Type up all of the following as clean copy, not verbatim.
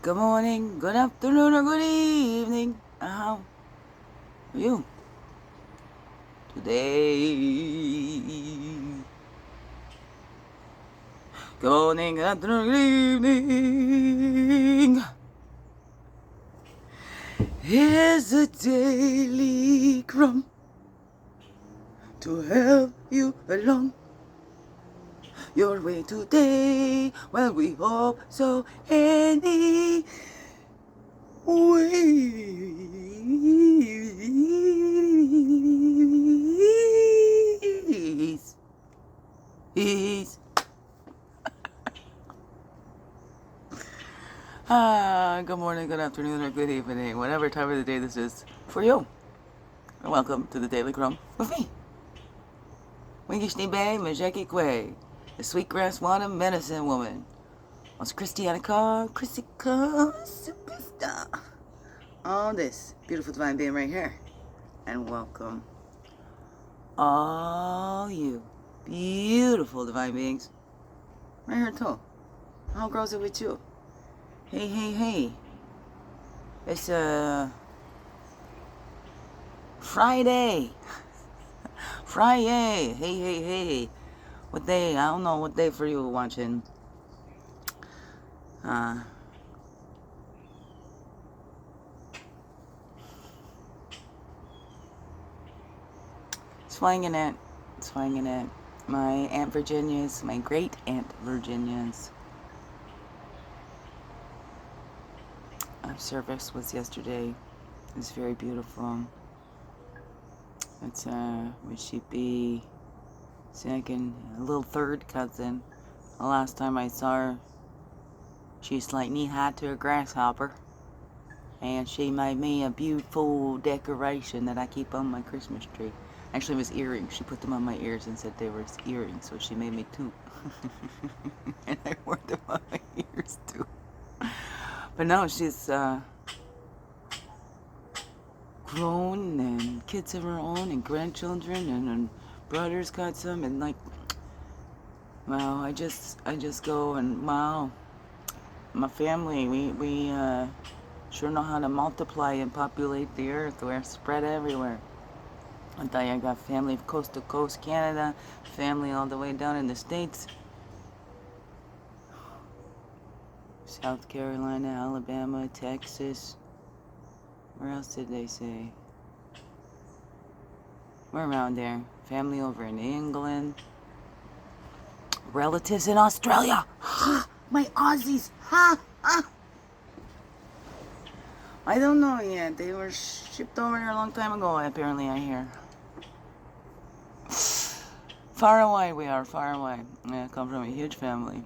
Good morning, good afternoon, or good evening. How are you today? Good morning, good afternoon, good evening. Here's a daily crumb to help you along your way today. Well, we hope so anyway. He's good morning, good afternoon, or good evening, whatever time of the day this is for you. And welcome to the Daily Crumb with me, Iwishhewouldhavejusthitme, Majeki, the sweetgrass water medicine woman. Was Christiana Carr, Chrissy Carr, superstar. All this beautiful divine being right here. And welcome all you beautiful divine beings right here too. How grows it with you? Hey. It's Friday. Friday. Hey. What day? I don't know what day for you watching. Swinging it. My Aunt Virginia's, my great Aunt Virginia's service was yesterday. It was very beautiful. It's would she be second, a little third cousin. The last time I saw her, she's like knee high to a grasshopper, and she made me a beautiful decoration that I keep on my Christmas tree. Actually, it was earrings. She put them on my ears and said they were earrings, so she made me two. And I wore them on my ears too. But no, she's grown and kids of her own and grandchildren and brothers got some, and like, wow, I just go and wow, my family, we sure know how to multiply and populate the earth. We're spread everywhere. I tell you, I got family coast to coast Canada, family all the way down in the States, South Carolina, Alabama, Texas. Where else did they say? We're around there. Family over in England. Relatives in Australia. Ha! My Aussies. Ha! I don't know yet. They were shipped over here a long time ago, apparently, I hear. Far away we are, far away. I come from a huge family.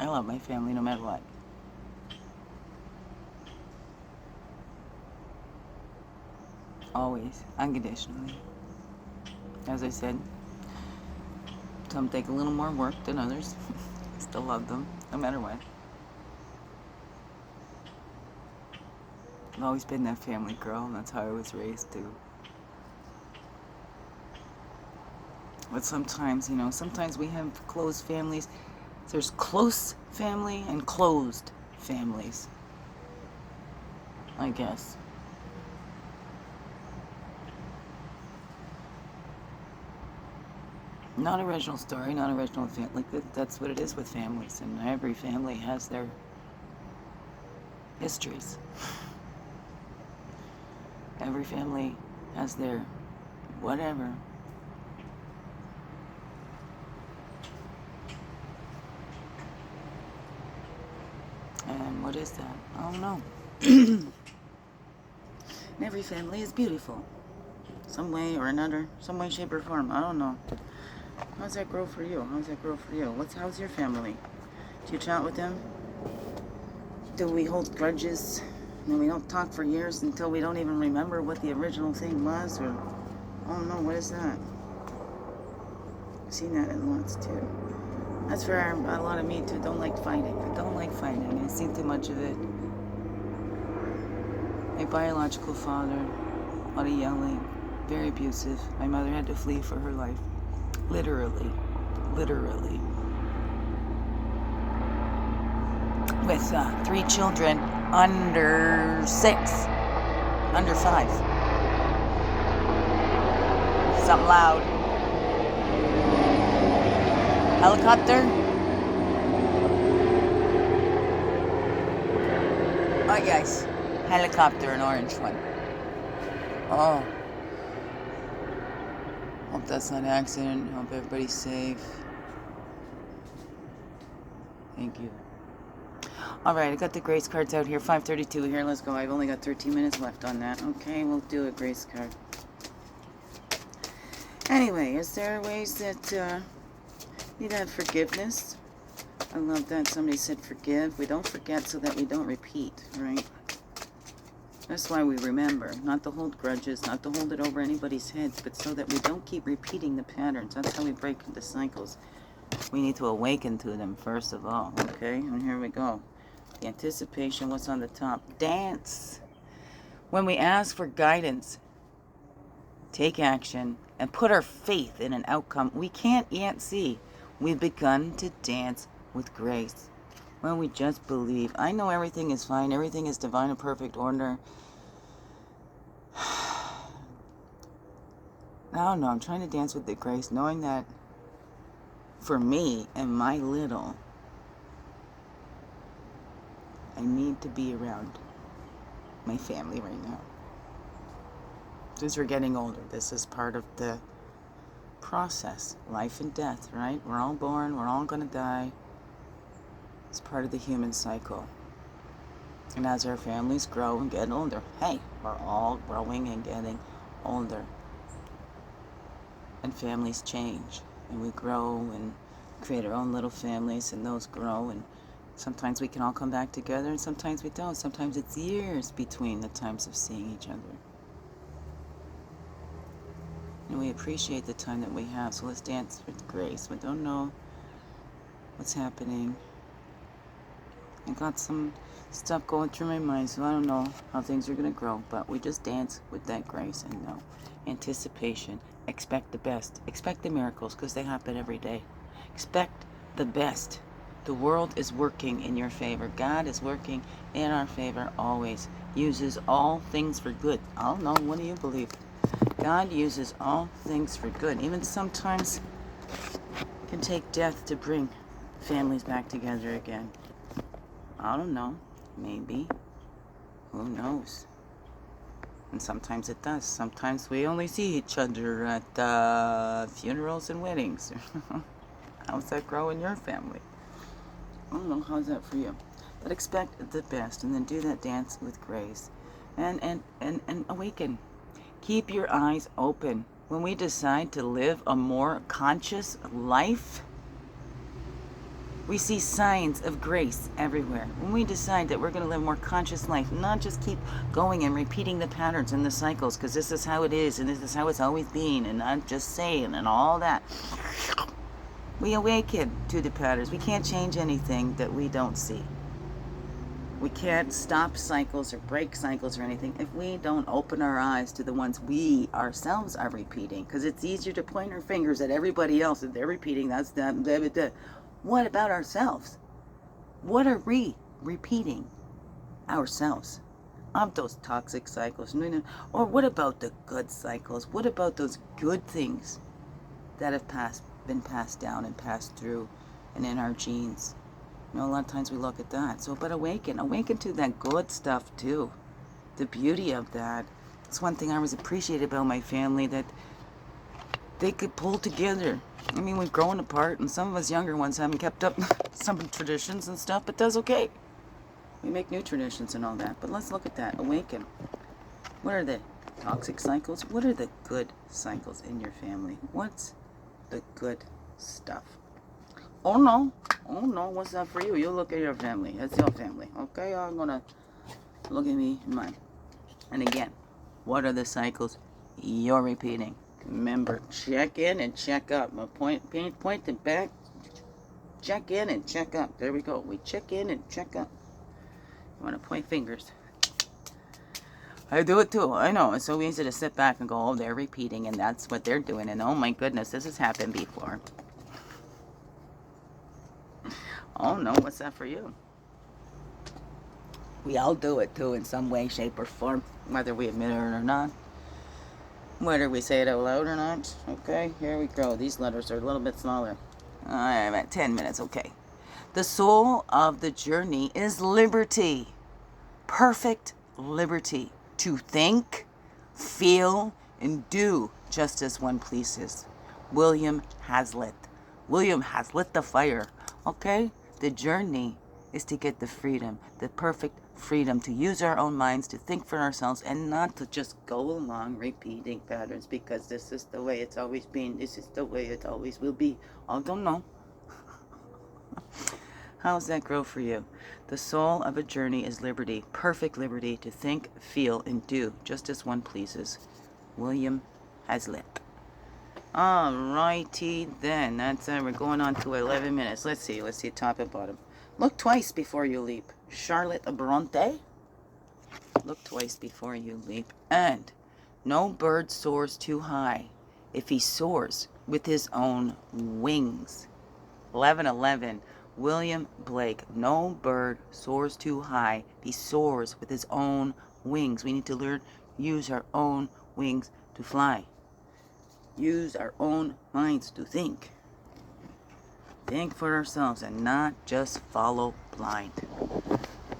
I love my family no matter what. Always, unconditionally. As I said, some take a little more work than others. Still love them, no matter what. I've always been that family girl, and that's how I was raised too. But sometimes, sometimes we have close families. There's close family and closed families, I guess. Not original story, not original family. That's what it is with families, and every family has their histories. Every family has their whatever. And what is that? I don't know. And every family is beautiful. Some way or another. Some way, shape, or form. I don't know. How's that grow for you? How's your family? Do you chat with them? Do we hold grudges? And we don't talk for years until we don't even remember what the original thing was? Or, oh no, what is that? I've seen that in lots too. That's where a lot of me too don't like fighting. I don't like fighting. I've seen too much of it. My biological father, a lot of yelling, very abusive. My mother had to flee for her life. Literally. with 3 children under 6, under 5. Something loud. Helicopter? Oh yes, helicopter, an orange one. Oh. Hope that's not an accident. Hope everybody's safe. Thank you. Alright, I got the grace cards out here. 5:32 here. Let's go. I've only got 13 minutes left on that. Okay, we'll do a grace card. Anyway, is there ways that need to have forgiveness? I love that somebody said forgive. We don't forget so that we don't repeat, right? That's why we remember. Not to hold grudges, not to hold it over anybody's heads, but so that we don't keep repeating the patterns. That's how we break the cycles. We need to awaken to them first of all, okay? And here we go. The anticipation, what's on the top? Dance. When we ask for guidance, take action, and put our faith in an outcome we can't yet see, we've begun to dance with grace. When we just believe. I know everything is fine. Everything is divine and perfect order. I don't know. I'm trying to dance with the grace, knowing that for me and my little, I need to be around my family right now. Since we're getting older, this is part of the process. Life and death, right? We're all born. We're all going to die. It's part of the human cycle. And as our families grow and get older, hey, we're all growing and getting older. And families change. And we grow and create our own little families, and those grow, and sometimes we can all come back together, and sometimes we don't. Sometimes it's years between the times of seeing each other. And we appreciate the time that we have, so let's dance with grace. We don't know what's happening. I got some stuff going through my mind, so I don't know how things are going to grow, but we just dance with that grace and know. Anticipation. Expect the best. Expect the miracles, because they happen every day. Expect the best. The world is working in your favor. God is working in our favor always. Uses all things for good. I don't know. What do you believe? God uses all things for good. Even sometimes it can take death to bring families back together again. I don't know. Maybe. Who knows? And sometimes it does. Sometimes we only see each other at funerals and weddings. How's that grow in your family? I don't know. How's that for you? But expect the best, and then do that dance with grace. And awaken. Keep your eyes open. When we decide to live a more conscious life, we see signs of grace everywhere. When we decide that we're going to live a more conscious life, not just keep going and repeating the patterns and the cycles, because this is how it is, and this is how it's always been, and I'm just saying, and all that. We awaken to the patterns. We can't change anything that we don't see. We can't stop cycles or break cycles or anything if we don't open our eyes to the ones we ourselves are repeating. Because it's easier to point our fingers at everybody else if they're repeating. That's them. What about ourselves? What are we repeating ourselves of those toxic cycles? Or what about the good cycles? What about those good things that have been passed down and passed through and in our genes? You know, a lot of times we look at that. So, but awaken to that good stuff too. The beauty of that. It's one thing I always appreciated about my family, that they could pull together. I mean, we've grown apart, and some of us younger ones haven't kept up some traditions and stuff, but that's okay. We make new traditions and all that. But let's look at that. Awaken. What are the toxic cycles? What are the good cycles in your family? What's the good stuff? Oh no, what's that for you? You look at your family. That's your family. Okay, I'm gonna look at me and mine. And again, what are the cycles you're repeating? Remember, check in and check up. Point and back. Check in and check up. There we go. We check in and check up. You want to point fingers. I do it too. I know. It's so easy to sit back and go, oh, they're repeating, and that's what they're doing. And oh my goodness, this has happened before. Oh no, what's that for you? We all do it too in some way, shape, or form, whether we admit it or not, whether we say it out loud or not. Okay, here we go. These letters are a little bit smaller. I'm at 10 minutes, okay. The soul of the journey is liberty. Perfect liberty to think, feel, and do just as one pleases. William Hazlitt. William has lit the fire. Okay? The journey is to get the freedom, the perfect freedom to use our own minds, to think for ourselves, and not to just go along repeating patterns because this is the way it's always been, this is the way it always will be. I don't know. How's that grow for you? The soul of a journey is liberty, perfect liberty to think, feel, and do just as one pleases. William Hazlitt. Alrighty then. That's we're going on to 11 minutes. Let's see top and bottom. Look twice before you leap. Charlotte Bronte. Look twice before you leap. And no bird soars too high if he soars with his own wings. 11:11. William Blake. No bird soars too high. He soars with his own wings. We need to learn use our own wings to fly. Use our own minds to think. Think for ourselves and not just follow blind.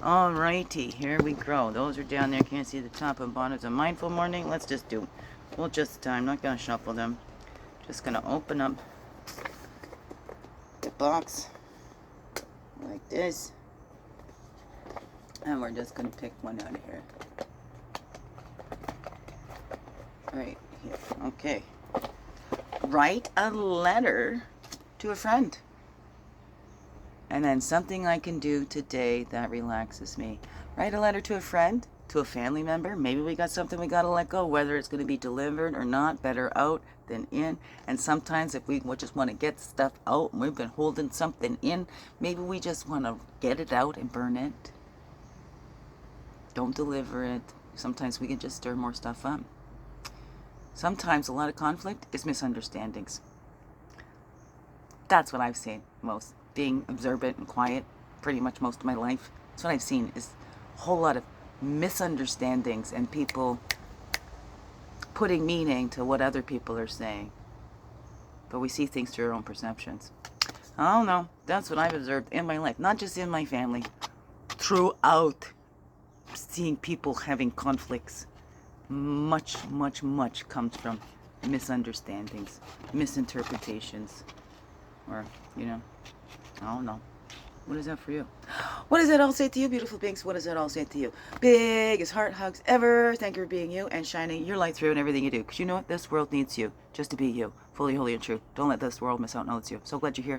Alrighty, here we go. Those are down there. Can't see the top and bottom. It's a mindful morning. Let's just do. We'll just. I'm not gonna shuffle them. Just gonna open up the box like this, and we're just gonna pick one out of here. Right here. Okay. Write a letter to a friend. And then something I can do today that relaxes me. Write a letter to a friend, to a family member. Maybe we got something we got to let go, whether it's going to be delivered or not. Better out than in. And sometimes if we just want to get stuff out and we've been holding something in, maybe we just want to get it out and burn it. Don't deliver it. Sometimes we can just stir more stuff up. Sometimes a lot of conflict is misunderstandings. That's what I've seen most. Being observant and quiet pretty much most of my life. That's what I've seen is a whole lot of misunderstandings and people putting meaning to what other people are saying. But we see things through our own perceptions. I don't know. That's what I've observed in my life. Not just in my family. Throughout. Seeing people having conflicts. Much comes from misunderstandings, misinterpretations, or, I don't know. What is that for you? What does that all say to you, beautiful beings? What does that all say to you? Biggest heart hugs ever. Thank you for being you and shining your light through in everything you do. Because you know what? This world needs you just to be you. Fully, holy, and true. Don't let this world miss out on it's you. So glad you're here.